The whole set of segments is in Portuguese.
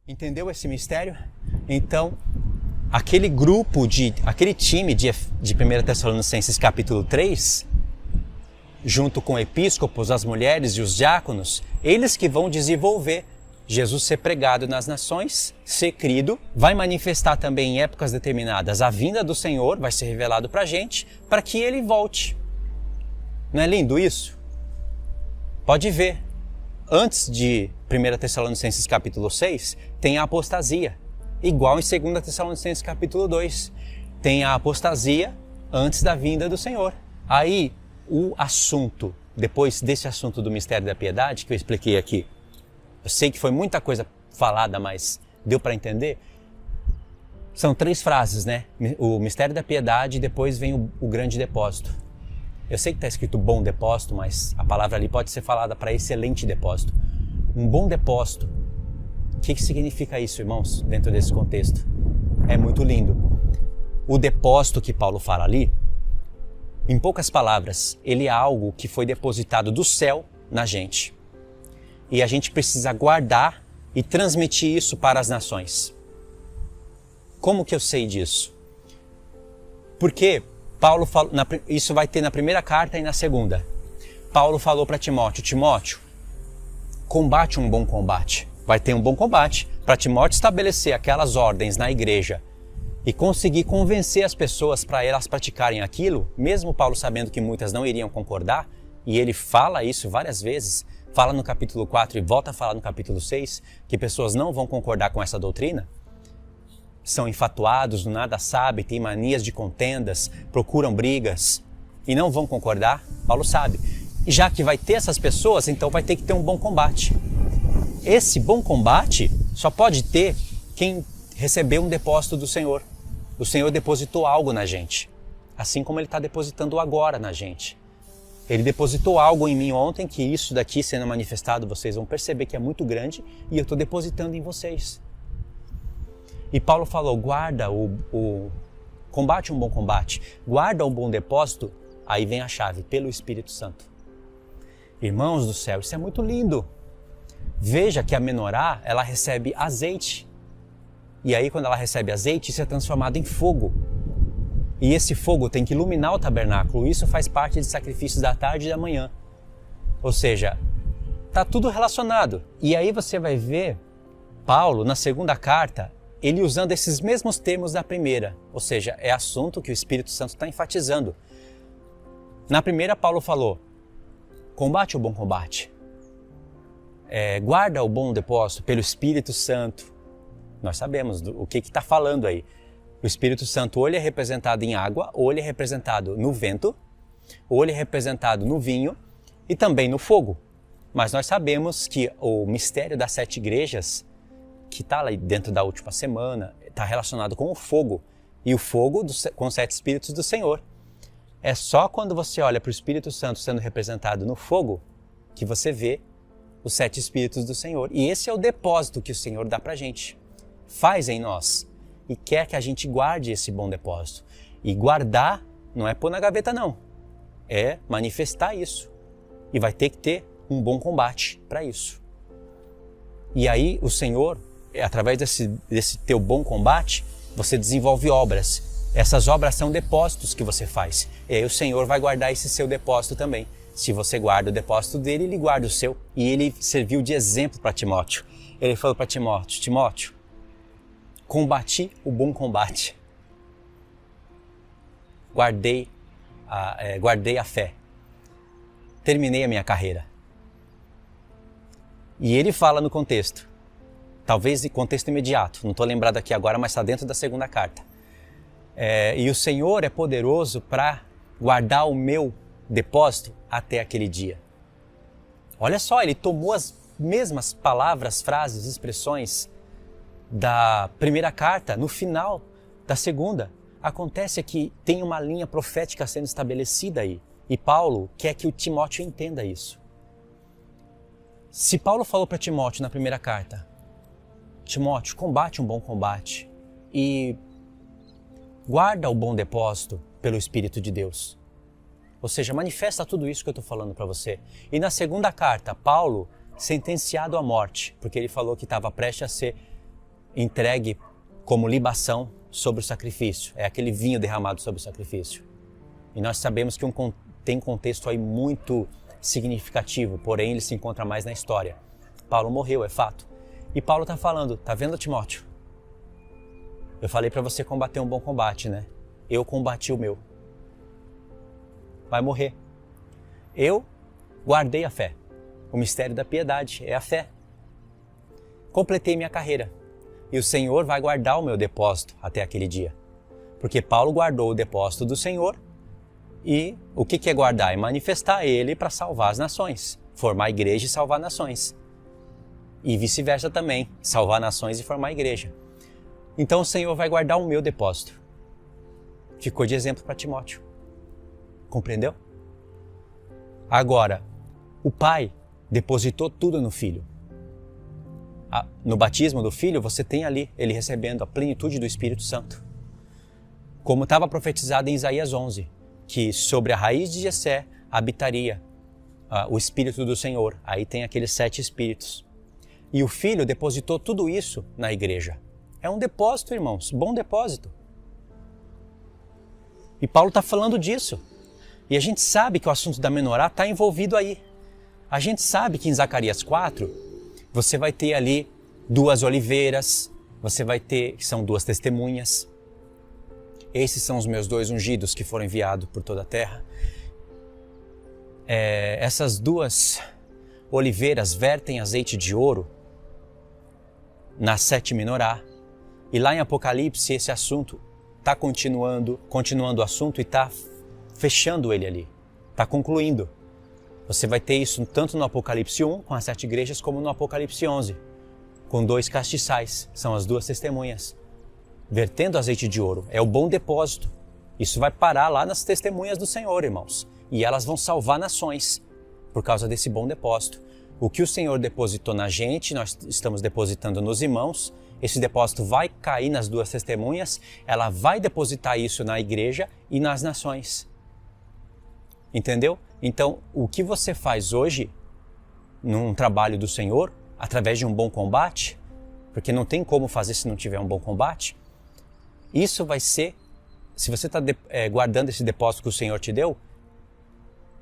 Entendeu esse mistério? Então, aquele time de 1 Tessalonicenses capítulo 3, junto com episcopos, as mulheres e os diáconos, eles que vão desenvolver Jesus ser pregado nas nações, ser crido, vai manifestar também em épocas determinadas a vinda do Senhor, vai ser revelado para a gente, para que ele volte. Não é lindo isso? Pode ver. Antes de 1 Tessalonicenses capítulo 6, tem a apostasia. Igual em 2 Tessalonicenses capítulo 2. Tem a apostasia antes da vinda do Senhor. Aí, o assunto, depois desse assunto do mistério da piedade, que eu expliquei aqui, eu sei que foi muita coisa falada, mas deu para entender? São 3 frases, né? O mistério da piedade e depois vem o grande depósito. Eu sei que está escrito bom depósito, mas a palavra ali pode ser falada para excelente depósito. Um bom depósito. O que significa isso, irmãos, dentro desse contexto? É muito lindo. O depósito que Paulo fala ali, em poucas palavras, ele é algo que foi depositado do céu na gente. E a gente precisa guardar e transmitir isso para as nações. Como que eu sei disso? Porque Paulo falou, isso vai ter na primeira carta e na segunda. Paulo falou para Timóteo, Timóteo, combate um bom combate. Vai ter um bom combate para Timóteo estabelecer aquelas ordens na igreja e conseguir convencer as pessoas para elas praticarem aquilo, mesmo Paulo sabendo que muitas não iriam concordar, e ele fala isso várias vezes, fala no capítulo 4 e volta a falar no capítulo 6, que pessoas não vão concordar com essa doutrina, são infatuados, nada sabem, têm manias de contendas, procuram brigas e não vão concordar, Paulo sabe. E já que vai ter essas pessoas, então vai ter que ter um bom combate. Esse bom combate só pode ter quem recebeu um depósito do Senhor. O Senhor depositou algo na gente, assim como Ele está depositando agora na gente. Ele depositou algo em mim ontem, que isso daqui sendo manifestado, vocês vão perceber que é muito grande, e eu estou depositando em vocês. E Paulo falou, guarda combate um bom combate, guarda um bom depósito, aí vem a chave, pelo Espírito Santo. Irmãos do céu, isso é muito lindo. Veja que a menorá, ela recebe azeite. E aí quando ela recebe azeite, isso é transformado em fogo. E esse fogo tem que iluminar o tabernáculo. Isso faz parte de sacrifícios da tarde e da manhã. Ou seja, está tudo relacionado. E aí você vai ver Paulo, na segunda carta, ele usando esses mesmos termos da primeira. Ou seja, é assunto que o Espírito Santo está enfatizando. Na primeira, Paulo falou, combate o bom combate. Guarda o bom depósito pelo Espírito Santo. Nós sabemos o que está falando aí. O Espírito Santo ou ele é representado em água, ou ele é representado no vento, ou ele é representado no vinho e também no fogo. Mas nós sabemos que o mistério das 7 igrejas, que está lá dentro da última semana, está relacionado com o fogo. E o fogo com os 7 Espíritos do Senhor. É só quando você olha para o Espírito Santo sendo representado no fogo que você vê os 7 Espíritos do Senhor. E esse é o depósito que o Senhor dá para a gente. Faz em nós. E quer que a gente guarde esse bom depósito. E guardar não é pôr na gaveta não. É manifestar isso. E vai ter que ter um bom combate para isso. E aí o Senhor, através desse teu bom combate, você desenvolve obras. Essas obras são depósitos que você faz. E aí o Senhor vai guardar esse seu depósito também. Se você guarda o depósito dele, ele guarda o seu. E ele serviu de exemplo para Timóteo. Ele falou para Timóteo, Timóteo, combati o bom combate. Guardei a fé. Terminei a minha carreira. E ele fala no contexto, talvez em contexto imediato, não estou lembrado aqui agora, mas está dentro da segunda carta. E o Senhor é poderoso para guardar o meu depósito até aquele dia. Olha só, ele tomou as mesmas palavras, frases, expressões da primeira carta no final da segunda. Acontece que tem uma linha profética sendo estabelecida aí. E Paulo quer que o Timóteo entenda isso. Se Paulo falou para Timóteo na primeira carta, Timóteo, combate um bom combate e guarda o bom depósito pelo Espírito de Deus. Ou seja, manifesta tudo isso que eu estou falando para você. E na segunda carta, Paulo, sentenciado à morte, porque ele falou que estava prestes a ser entregue como libação sobre o sacrifício. É aquele vinho derramado sobre o sacrifício. E nós sabemos que tem contexto aí muito significativo, porém ele se encontra mais na história. Paulo morreu, é fato. E Paulo está falando, tá vendo, Timóteo? Eu falei para você combater um bom combate, né? Eu combati o meu. Vai morrer. Eu guardei a fé. O mistério da piedade é a fé. Completei minha carreira. E o Senhor vai guardar o meu depósito até aquele dia. Porque Paulo guardou o depósito do Senhor. E o que é guardar? É manifestar Ele para salvar as nações. Formar a igreja e salvar nações. E vice-versa também. Salvar nações e formar a igreja. Então o Senhor vai guardar o meu depósito. Ficou de exemplo para Timóteo. Compreendeu? Agora, o Pai depositou tudo no Filho. No batismo do Filho, você tem ali, ele recebendo a plenitude do Espírito Santo. Como estava profetizado em Isaías 11, que sobre a raiz de Jessé habitaria o Espírito do Senhor. Aí tem aqueles 7 Espíritos. E o Filho depositou tudo isso na igreja. É um depósito, irmãos, bom depósito. E Paulo está falando disso. E a gente sabe que o assunto da menorá está envolvido aí. A gente sabe que em Zacarias 4, você vai ter ali 2 oliveiras, você vai ter, que são 2 testemunhas. Esses são os meus 2 ungidos que foram enviados por toda a terra. Essas 2 oliveiras vertem azeite de ouro na 7 menorá. E lá em Apocalipse esse assunto está continuando o assunto e está fechando ele ali, está concluindo. Você vai ter isso tanto no Apocalipse 1, com as 7 igrejas, como no Apocalipse 11, com 2 castiçais, são as 2 testemunhas, vertendo azeite de ouro. É o bom depósito. Isso vai parar lá nas testemunhas do Senhor, irmãos. E elas vão salvar nações por causa desse bom depósito. O que o Senhor depositou na gente, nós estamos depositando nos irmãos. Esse depósito vai cair nas 2 testemunhas, ela vai depositar isso na igreja e nas nações. Entendeu? Então, o que você faz hoje, num trabalho do Senhor, através de um bom combate, porque não tem como fazer se não tiver um bom combate, isso vai ser, se você está guardando esse depósito que o Senhor te deu,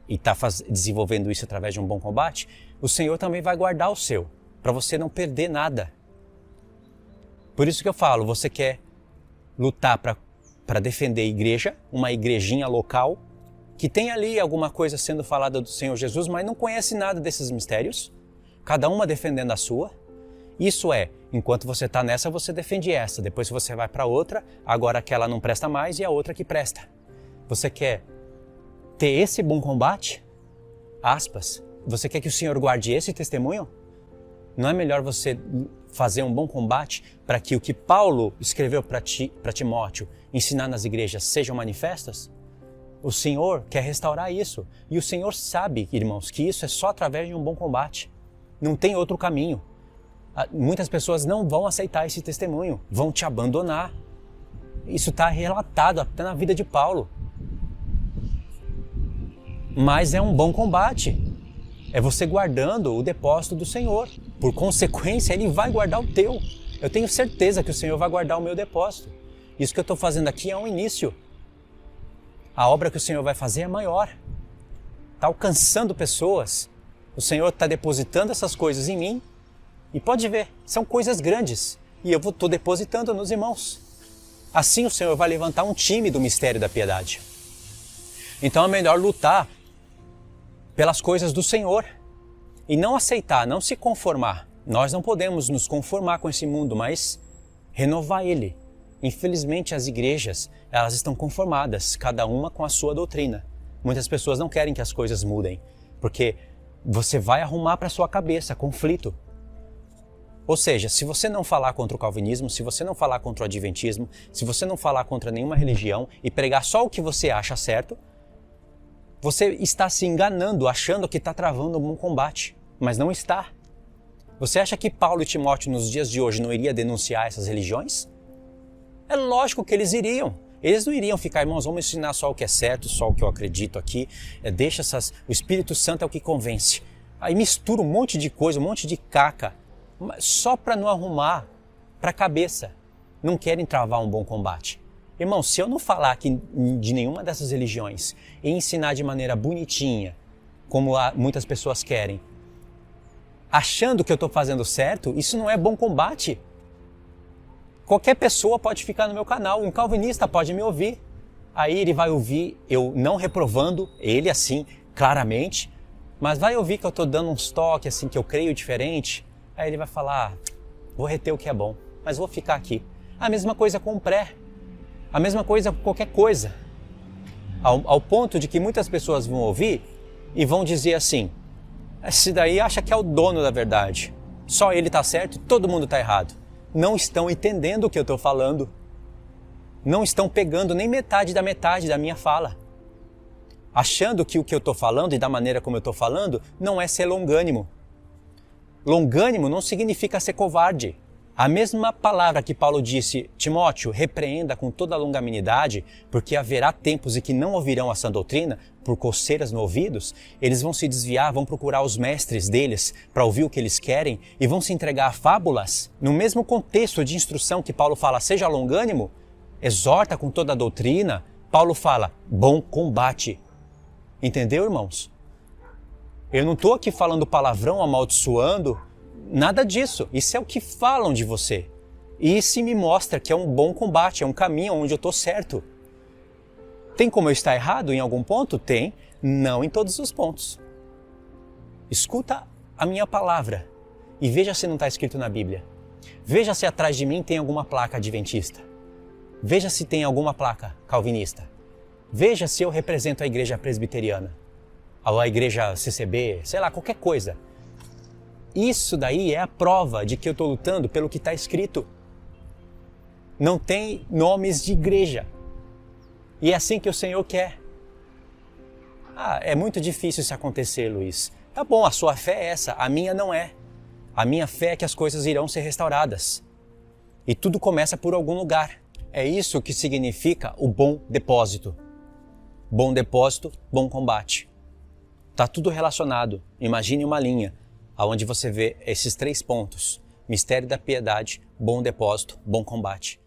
e está desenvolvendo isso através de um bom combate, o Senhor também vai guardar o seu, para você não perder nada. Por isso que eu falo, você quer lutar para defender a igreja, uma igrejinha local, que tem ali alguma coisa sendo falada do Senhor Jesus, mas não conhece nada desses mistérios, cada uma defendendo a sua. Isso enquanto você está nessa, você defende essa, depois você vai para outra, agora aquela não presta mais e a outra que presta. Você quer ter esse bom combate? Aspas. Você quer que o Senhor guarde esse testemunho? Não é melhor você fazer um bom combate para que o que Paulo escreveu para Timóteo ensinar nas igrejas sejam manifestas? O Senhor quer restaurar isso. E o Senhor sabe, irmãos, que isso é só através de um bom combate. Não tem outro caminho. Muitas pessoas não vão aceitar esse testemunho, vão te abandonar. Isso está relatado até na vida de Paulo. Mas é um bom combate. É você guardando o depósito do Senhor. Por consequência, Ele vai guardar o teu. Eu tenho certeza que o Senhor vai guardar o meu depósito. Isso que eu estou fazendo aqui é um início. A obra que o Senhor vai fazer é maior. Está alcançando pessoas. O Senhor está depositando essas coisas em mim. E pode ver, são coisas grandes. E eu estou depositando nos irmãos. Assim o Senhor vai levantar um time do mistério da piedade. Então é melhor lutar pelas coisas do Senhor. E não aceitar, não se conformar. Nós não podemos nos conformar com esse mundo, mas renovar ele. Infelizmente as igrejas, elas estão conformadas, cada uma com a sua doutrina. Muitas pessoas não querem que as coisas mudem, porque você vai arrumar para sua cabeça conflito. Ou seja, se você não falar contra o calvinismo, se você não falar contra o adventismo, se você não falar contra nenhuma religião e pregar só o que você acha certo, você está se enganando, achando que está travando um bom combate, mas não está. Você acha que Paulo e Timóteo nos dias de hoje não iriam denunciar essas religiões? É lógico que eles iriam. Eles não iriam ficar, irmãos, vamos ensinar só o que é certo, só o que eu acredito aqui. O Espírito Santo é o que convence. Aí mistura um monte de coisa, um monte de caca, só para não arrumar, para a cabeça. Não querem travar um bom combate. Irmão, se eu não falar aqui de nenhuma dessas religiões e ensinar de maneira bonitinha, como muitas pessoas querem, achando que eu estou fazendo certo, isso não é bom combate. Qualquer pessoa pode ficar no meu canal, um calvinista pode me ouvir. Aí ele vai ouvir eu não reprovando ele assim, claramente, mas vai ouvir que eu estou dando uns toques assim que eu creio diferente. Aí ele vai falar, vou reter o que é bom, mas vou ficar aqui. A mesma coisa com o pré, a mesma coisa com qualquer coisa. Ao ponto de que muitas pessoas vão ouvir e vão dizer assim, esse daí acha que é o dono da verdade, só ele está certo e todo mundo está errado. Não estão entendendo o que eu estou falando. Não estão pegando nem metade da minha fala. Achando que o que eu estou falando e da maneira como eu estou falando não é ser longânimo. Longânimo não significa ser covarde. A mesma palavra que Paulo disse, Timóteo, repreenda com toda a longanimidade, porque haverá tempos em que não ouvirão a sã doutrina, por coceiras no ouvidos, eles vão se desviar, vão procurar os mestres deles para ouvir o que eles querem e vão se entregar a fábulas. No mesmo contexto de instrução que Paulo fala, seja longânimo, exorta com toda a doutrina, Paulo fala, bom combate. Entendeu, irmãos? Eu não estou aqui falando palavrão, amaldiçoando, nada disso. Isso é o que falam de você. E isso me mostra que é um bom combate, é um caminho onde eu estou certo. Tem como eu estar errado em algum ponto? Tem, não em todos os pontos. Escuta a minha palavra e veja se não está escrito na Bíblia. Veja se atrás de mim tem alguma placa adventista. Veja se tem alguma placa calvinista. Veja se eu represento a igreja presbiteriana, ou a igreja CCB, sei lá, qualquer coisa. Isso daí é a prova de que eu estou lutando pelo que está escrito. Não tem nomes de igreja. E é assim que o Senhor quer. É muito difícil isso acontecer, Luiz. Tá bom, a sua fé é essa, a minha não é. A minha fé é que as coisas irão ser restauradas. E tudo começa por algum lugar. É isso que significa o bom depósito. Bom depósito, bom combate. Tá tudo relacionado. Imagine uma linha onde você vê esses 3 pontos. Mistério da piedade, bom depósito, bom combate.